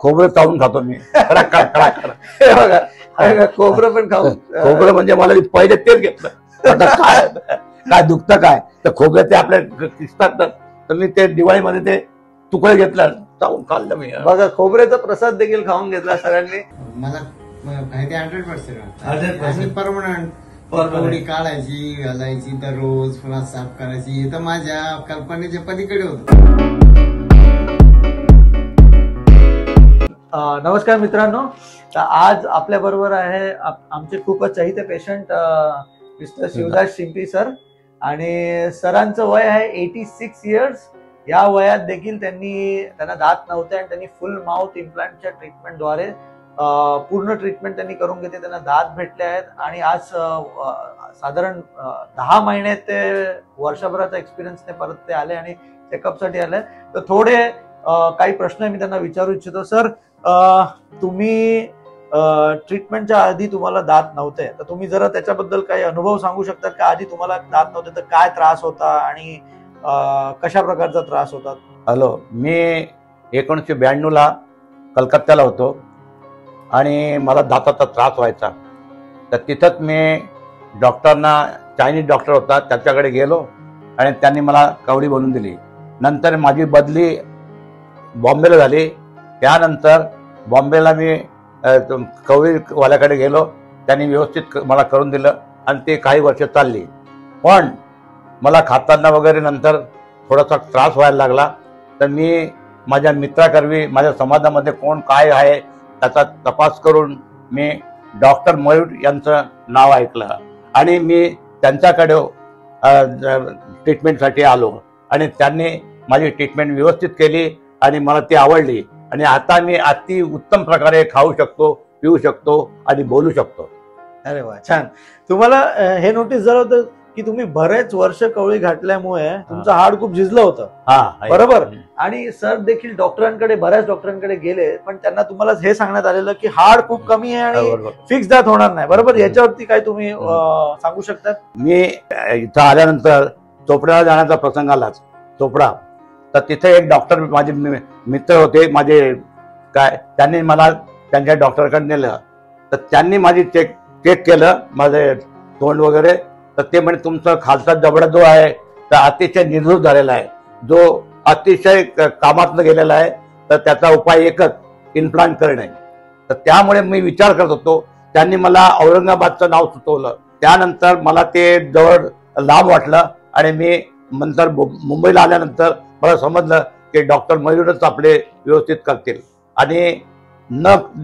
खोबरं चावून खातो मी. कडक कडक कडक कडक. हे बघा खोबरं पण खाऊ. खोबरं म्हणजे मला पहिले तेच घेतलं. आता काय काय दुखतं काय तर खोबरं ते आपल्या दिसतात तर मी ते दिवाळीमध्ये ते तुकडे घेतलं चावून खाल्लं मी. बघा खोबऱ्याचा प्रसाद देखील खाऊन घेतला सगळ्यांनी. मला फायदे 100%. 100% परमनंट. थोडी काढायची घालायची दररोज पुन्हा साफ करायची हे तर माझ्या कल्पनेच्या पलीकडे होतं. नमस्कार मित्रांनो, तर आज आपल्या बरोबर आहे आमचे खूपच चहिते पेशंट मिस्टर शिवदास शिंपी सर. आणि सरांचं वय आहे 86 इयर्स. या वयात देखील त्यांना दात नव्हते आणि त्यांनी फुल माउथ इम्प्लांटच्या ट्रीटमेंटद्वारे पूर्ण ट्रीटमेंट त्यांनी करून घेतली. त्यांना दात भेटले आहेत आणि आज साधारण 10 महिने ते वर्षभराचा एक्सपिरियन्सने परत ते आले आणि चेकअपसाठी आले. तर थोडे काही प्रश्न मी त्यांना विचारू इच्छितो. सर, तुम्ही ट्रीटमेंटच्या आधी तुम्हाला दात नव्हते, तर तुम्ही जरा त्याच्याबद्दल काही अनुभव सांगू शकतात का? आधी तुम्हाला दात नव्हते तर काय त्रास होता आणि कशा प्रकारचा त्रास होता? हॅलो, मी 1992ला कलकत्त्याला होतो आणि मला दाताचा त्रास व्हायचा. तर तिथंच मी डॉक्टरना, चायनीज डॉक्टर होता त्याच्याकडे गेलो आणि त्यांनी मला कवडी बनवून दिली. नंतर माझी बदली बॉम्बेला झाली. त्यानंतर बॉम्बेला मी कवडीवाल्याकडे गेलो. त्यांनी व्यवस्थित मला करून दिलं आणि ते काही वर्ष चालली. पण मला खाताना वगैरे नंतर थोडासा त्रास व्हायला लागला. तर मी माझ्या मित्राकरवी माझ्या समाजामध्ये कोण काय आहे त्याचा तपास करून मी डॉक्टर मयूर यांचं नाव ऐकलं आणि मी त्यांच्याकडे ट्रीटमेंटसाठी आलो आणि त्यांनी माझी ट्रीटमेंट व्यवस्थित केली आणि मला ती आवडली. आणि आता मी अति उत्तम प्रकारे खाऊ शकतो, पिऊ शकतो आणि बोलू शकतो. अरे वा, छान. तुम्हाला हे नोटीस झालं होतं की तुम्ही बरेच वर्ष कवळी घातल्यामुळे तुमचं हाड खूप झिजलं होतं, बरोबर? आणि सर देखील बऱ्याच डॉक्टरांकडे गेले, पण त्यांना तुम्हाला हे सांगण्यात आलेलं की हाड खूप कमी आहे आणि फिक्स दात होणार नाही, बरोबर? याच्यावरती काय तुम्ही सांगू शकतात? मी इथं आल्यानंतर चोपड्याला जाण्याचा प्रसंग आलाच. चोपडा तर तिथे एक डॉक्टर माझे मित्र होते माझे, काय त्यांनी मला त्यांच्या डॉक्टरकडे नेलं. तर त्यांनी माझी चेक केलं माझे तोंड वगैरे. तर ते म्हणजे तुमचा खालचा जबडा जो आहे तो अतिशय निर्धूत झालेला आहे, जो अतिशय कामातनं गेलेला आहे. तर त्याचा उपाय एकच, इम्प्लांट करणे. तर त्यामुळे मी विचार करत होतो. त्यांनी मला औरंगाबादचं नाव सुचवलं. त्यानंतर मला ते जवळ लांब वाटलं आणि मी नंतर मुंबईला आल्यानंतर मला समजलं की डॉक्टर मयूरच आपले व्यवस्थित करतील. आणि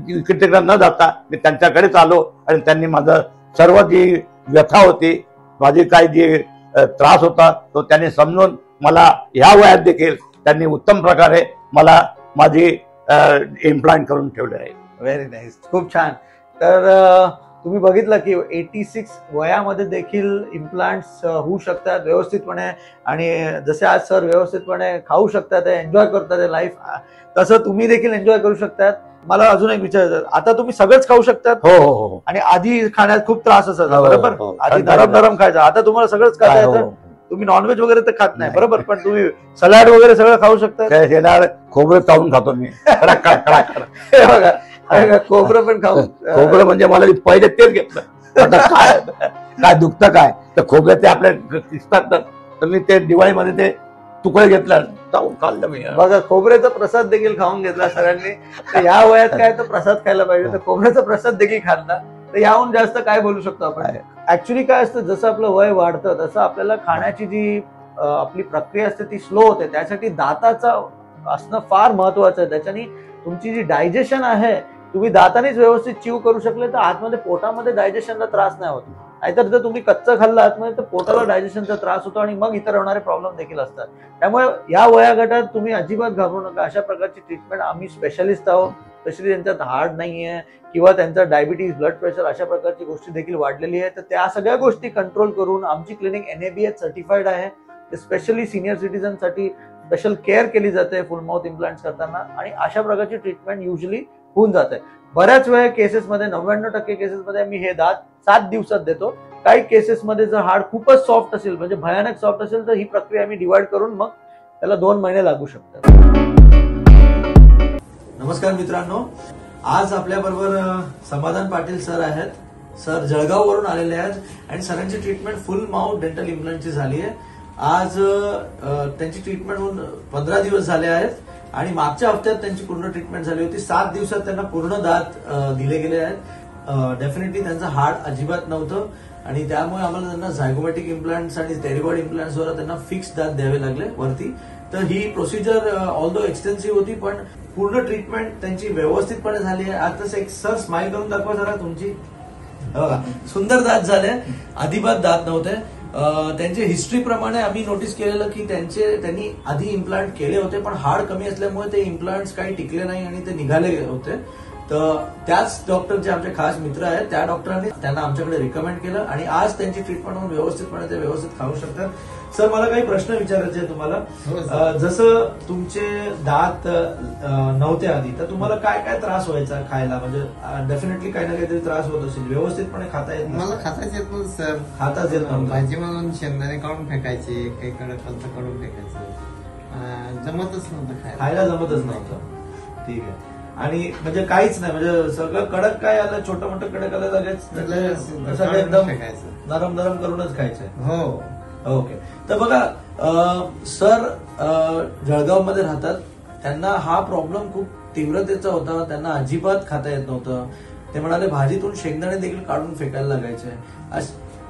इकडे तिकडे न जाता मी त्यांच्याकडेच आलो आणि त्यांनी माझं सर्व जी व्यथा होती, माझी काय जी त्रास होता तो त्यांनी समजून मला ह्या वयात देखील त्यांनी उत्तम प्रकारे मला माझी इम्प्लांट करून ठेवले आहे. व्हेरी नाईस, खूप छान. तर तुम्ही बघितलं की 86 वयामध्ये देखील इम्प्लांट्स होऊ शकतात व्यवस्थितपणे. आणि जसे आज सर व्यवस्थितपणे खाऊ शकतात, एन्जॉय करतात लाईफ, तसं तुम्ही देखील एन्जॉय करू शकतात. मला अजून एक विचारायचं, आता तुम्ही सगळंच खाऊ शकतात? हो हो हो. आणि आधी खाण्यात खूप त्रास असायचा, बरोबर? आधी नरम खायचा, आता तुम्हाला सगळंच खाता येतं. तुम्ही नॉनव्हेज वगैरे तर खात नाही, बरोबर? पण तुम्ही सलाड वगैरे सगळं खाऊ शकता. खोबरं चावून खातो मी. हे बघा खोबरं पण खाऊ. खोबरं म्हणजे मला पहिले तेच घेतलं. आता काय काय दुखतं काय तर खोबरं ते आपल्या दिसतात तर मी ते दिवाळीमध्ये ते तुकडे घेतलं चावून खाल्लं मी. बघा खोबऱ्याचा प्रसाद देखील खाऊन घेतला सगळ्यांनी. तर या वयात काय तर प्रसाद खायला पाहिजे, तर खोबऱ्याचा प्रसाद देखील खाल्ला. तर याहून जास्त काय बोलू शकतो आपण? ऍक्च्युली काय असतं, जसं आपलं वय वाढतं तसं आपल्याला खाण्याची जी आपली प्रक्रिया असते ती स्लो होते. त्यासाठी दाताचा असणं फार महत्वाचं आहे. त्याच्याने तुमची जी डायजेशन आहे, तुम्ही दातानेच व्यवस्थित चिव करू शकले तर आतमध्ये पोटामध्ये डायजेशनला त्रास नाही होत. नाहीतर जर तुम्ही कच्चं खाल्लं आतमध्ये तर पोटाला डायजेशनचा त्रास होतो आणि मग इतर होणारे प्रॉब्लेम देखील असतात. त्यामुळे या वया गटात तुम्ही अजिबात घाबरू नका. अशा प्रकारची ट्रीटमेंट आम्ही स्पेशलिस्ट आहोत. स्पेशली ज्यांच्यात हार्ट नाहीये किंवा त्यांचा डायबिटीज, ब्लड प्रेशर अशा प्रकारची गोष्टी देखील वाढलेली आहे, तर त्या सगळ्या गोष्टी कंट्रोल करून आमची क्लिनिक NABH सर्टिफाईड आहे. स्पेशली सिनियर सिटीजनसाठी स्पेशल केअर केली जाते फुल माउथ इम्प्लांट्स करताना आणि अशा प्रकारची ट्रीटमेंट युजली होऊन जाते. बऱ्याच वेळा केसेसमध्ये 99% केसेसमध्ये मी हे दात 7 दिवसात देतो. काही केसेसमध्ये जर हाड खूपच सॉफ्ट असेल, म्हणजे भयानक सॉफ्ट असेल, तर ही प्रक्रिया आम्ही डिवाइड करून मग त्याला 2 महिने लागू शकतात. नमस्कार. नमस्कार मित्रांनो, आज आपल्या बरोबर समाधान पाटील सर आहेत. सर जळगाववरून आलेले आहेत आणि सरांची ट्रीटमेंट फुल माउथ डेंटल इम्प्लांटची झाली आहे. आज त्यांची ट्रीटमेंट होऊन 15 दिवस झाले आहेत आणि मागच्या हप्त्यात त्यांची पूर्ण ट्रीटमेंट झाली होती. 7 दिवसात त्यांना पूर्ण दात दिले गेले आहेत. डेफिनेटली त्यांचं हाड अजिबात नव्हतं आणि त्यामुळे आम्हाला त्यांना झायगोमॅटिक इम्प्लांट्स आणि टेरिबॉड इम्प्लांट्सवर त्यांना फिक्स दात द्यावे लागले वरती. तर ही प्रोसिजर ऑल्दो एक्सटेन्सिव्ह होती, पण पूर्ण ट्रीटमेंट त्यांची व्यवस्थितपणे झाली आहे. आता एक सर स्माइल करून दाखवा जरा तुमची. सुंदर दात झाले, अजिबात दात नव्हते. त्यांच्या हिस्ट्री प्रमाणे आम्ही नोटीस केलेलं की त्यांनी आधी इम्प्लांट केले होते, पण हाड कमी असल्यामुळे ते इम्प्लांट्स काही टिकले नाही आणि ते निघाले होते. तर त्याच डॉक्टर जे आमचे खास मित्र आहेत त्या डॉक्टरांनी त्यांना आमच्याकडे रिकमेंड केलं आणि आज त्यांची ट्रीटमेंट होऊन व्यवस्थितपणे ते व्यवस्थित खाऊ शकतात. सर, मला काही प्रश्न विचारायचे आहे तुम्हाला. जसं तुमचे दात नव्हते आधी, तर तुम्हाला काय काय त्रास व्हायचा खायला? म्हणजे डेफिनेटली काही ना काहीतरी त्रास होत असेल. व्यवस्थितपणे खाता येत मला खाताच येत नव्हतं सर. खाताच येत नव्हतं. भाजी म्हणून शेंगदाणे काढून फेकायचे, काही कडक काढून फेकायचं. जमतच नव्हतं खायला जमतच नव्हतं. ठीक आहे. आणि म्हणजे काहीच नाही, म्हणजे सगळं कडक काय आलं, छोटं मोठं कडक आलं लगेच सगळं एकदम नरम नरम करूनच खायचंय. हो, ओके. तर बघा सर जळगावमध्ये राहतात. त्यांना हा प्रॉब्लेम खूप तीव्रतेचा होता. त्यांना अजिबात खाता येत नव्हतं. ते म्हणाले भाजीतून शेंगदाणे देखील काढून फेकायला लागायचे.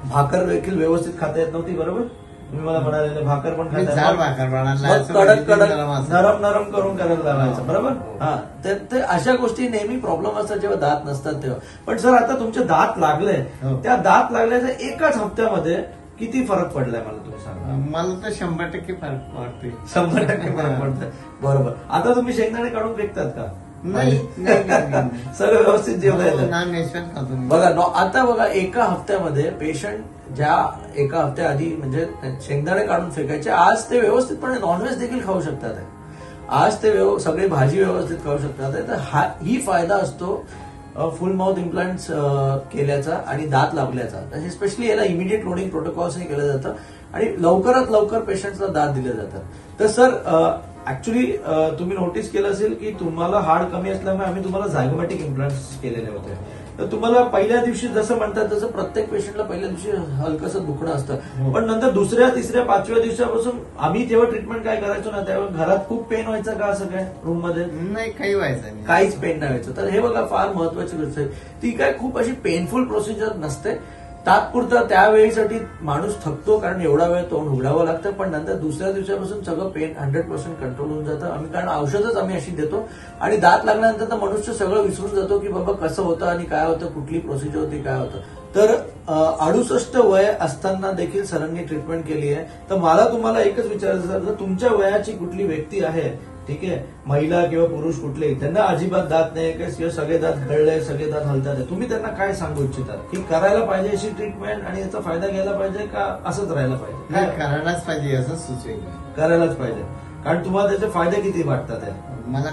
भाकर देखील व्यवस्थित खाता येत नव्हती. बरोबर, तुम्ही मला म्हणाले भाकर पण कडक नरम नरम करून करायला लागायचं. बरोबर. हा, ते अशा गोष्टी नेहमी प्रॉब्लेम असतात जेव्हा दात नसतात तेव्हा. पण सर, आता तुमचे दात लागले, त्या दात लागल्याच्या एकाच हप्त्यामध्ये किती फरक पडलाय मला तुम्ही सांगा. मला तर 100% फरक पडतोय. 100% फरक पडतोय. बरोबर. आता तुम्ही शेंगदाणे काढून फेकतात का? नाही. सगळं व्यवस्थित जेवण बघा. आता बघा, एका हप्त्यामध्ये पेशंट ज्या एका हप्त्याआधी म्हणजे शेंगदाणे काढून फेकायचे, आज ते व्यवस्थितपणे नॉनव्हेज देखील खाऊ शकतात. आज ते सगळी भाजी व्यवस्थित खाऊ शकतात. तर ही फायदा असतो फुल माउथ इम्प्लांट्स केल्याचा आणि दात लावल्याचा. स्पेशली याला इमिडिएट लोडिंग प्रोटोकॉल्सने केलं जातं आणि लवकरात लवकर पेशंट्सला दात दिले जातात. तर सर, ऍक्च्युली तुम्ही नोटीस केलं असेल की तुम्हाला हाड कमी असल्यामुळे आम्ही तुम्हाला झायगोमॅटिक इम्प्लांट्स केलेले होते. तर तुम्हाला पहिल्या दिवशी जसं म्हणतात तसं प्रत्येक पेशंटला पहिल्या दिवशी हलकंसं दुखणं असतं, पण नंतर दुसऱ्या, तिसऱ्या, 5व्या दिवसापासून आम्ही जेव्हा ट्रीटमेंट काय करायचो ना, तेव्हा घरात खूप पेन व्हायचं का असं काय रूम मध्ये? नाही, काही व्हायचं नाही, काहीच पेन नाही व्हायचं. तर हे बघा, फार महत्वाची गोष्ट आहे. ती काय खूप अशी पेनफुल प्रोसिजर नसते. तात्पुरता त्यावेळीसाठी माणूस थकतो कारण एवढा वेळ तोंड उघडावं लागतं, पण नंतर दुसऱ्या दिवसापासून सगळं पेन 100% कंट्रोल होऊन जातं. आम्ही कारण औषधच आम्ही अशी देतो आणि दात लागल्यानंतर तर मनुष्य सगळं विसरून जातो की बाबा कसं होतं आणि काय होतं, कुठली प्रोसिजर होती, काय होतं. तर 68 वय असताना देखील सरांनी ट्रीटमेंट केली आहे. तर मला तुम्हाला एकच विचारायचं, जर तुमच्या वयाची कुठली व्यक्ती आहे, ठीक आहे, महिला किंवा पुरुष कुठलेही, त्यांना अजिबात दात नाही किंवा सगळे दात गळले, सगळे दात हलतात, तुम्ही त्यांना काय सांगू इच्छितात की करायला पाहिजे अशी ट्रीटमेंट आणि याचा फायदा घ्यायला पाहिजे का असंच राहायला पाहिजे? काय करायलाच पाहिजे असं सुचवेल. करायलाच पाहिजे, कारण तुम्हाला त्याचे फायदे किती वाटतात? मला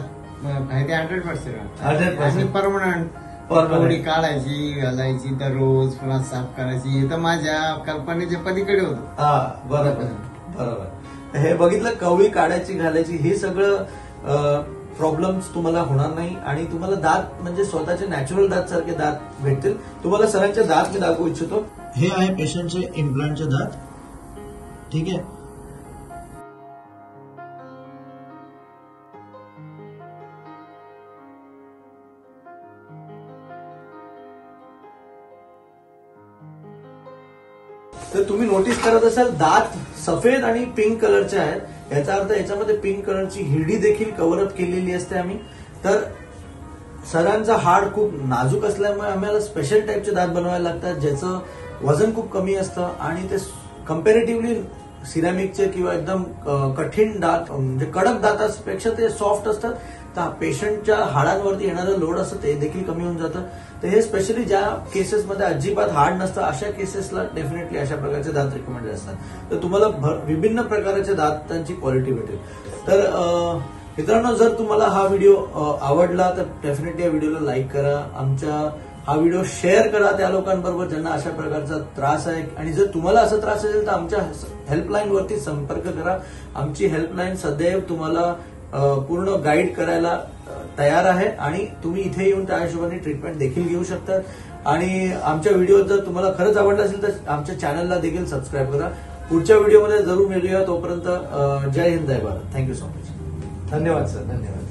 फायदे 100% 100% परवडी काढायची, घालायची, दररोज पुन्हा साफ करायची, हे तर माझ्या कल्पनेच्या पलीकडे होतं. हा, बरोबर बरोबर. हे बघितलं, कवळी काढायची, घालायची, हे सगळं प्रॉब्लेम्स तुम्हाला होणार नाही आणि तुम्हाला दात म्हणजे स्वतःचे नॅचरल दात सारखे दात भेटतील. तुम्हाला सरांचे दात मी दाखवू इच्छितो. हे आहे पेशंटचे इम्प्लांटचे दात. ठीक आहे. तर तुम्ही नोटीस करत असाल, दात सफेद आणि पिंक कलरचे आहेत. याचा अर्थ याच्यामध्ये पिंक कलरची हिरडी देखील कव्हरअप केलेली असते आम्ही. तर सरांचा हाड खूप नाजूक असल्यामुळे आम्हाला स्पेशल टाईपचे दात बनवायला लागतात, ज्याचं वजन खूप कमी असतं आणि ते कम्पॅरेटिव्हली सिरॅमिकचे किंवा एकदम कठीण दात म्हणजे कडक दातापेक्षा ते सॉफ्ट असतात. तर पेशंटच्या हाडांवरती येणारं लोड असतं ते देखील कमी होऊन जातं. तर हे स्पेशली ज्या केसेसमध्ये अजिबात हाड नसतं अशा केसेसला डेफिनेटली अशा प्रकारचे दात रिकमेंडेड असतात. तर तुम्हाला विभिन्न प्रकारच्या दातांची क्वालिटी भेटेल. तर मित्रांनो, जर तुम्हाला हा व्हिडिओ आवडला तर डेफिनेटली या व्हिडिओला लाईक करा. हा व्हिडिओ शेअर करा त्या लोकांबरोबर ज्यांना अशा प्रकारचा त्रास आहे. आणि जर तुम्हाला असा त्रास असेल तर आमच्या हेल्पलाईनवरती संपर्क करा. आमची हेल्पलाईन सदैव तुम्हाला पूर्ण गाईड करायला तयार आहे आणि तुम्ही इथे येऊन त्या हिशोबाने ट्रीटमेंट देखील घेऊ शकता. आणि आमच्या व्हिडिओ जर तुम्हाला खरंच आवडला असेल तर आमच्या चॅनलला देखील सबस्क्राईब करा. पुढच्या व्हिडिओमध्ये जरूर मिळूया. तोपर्यंत जय हिंद, जय भारत. Thank you so much. धन्यवाद सर, धन्यवाद.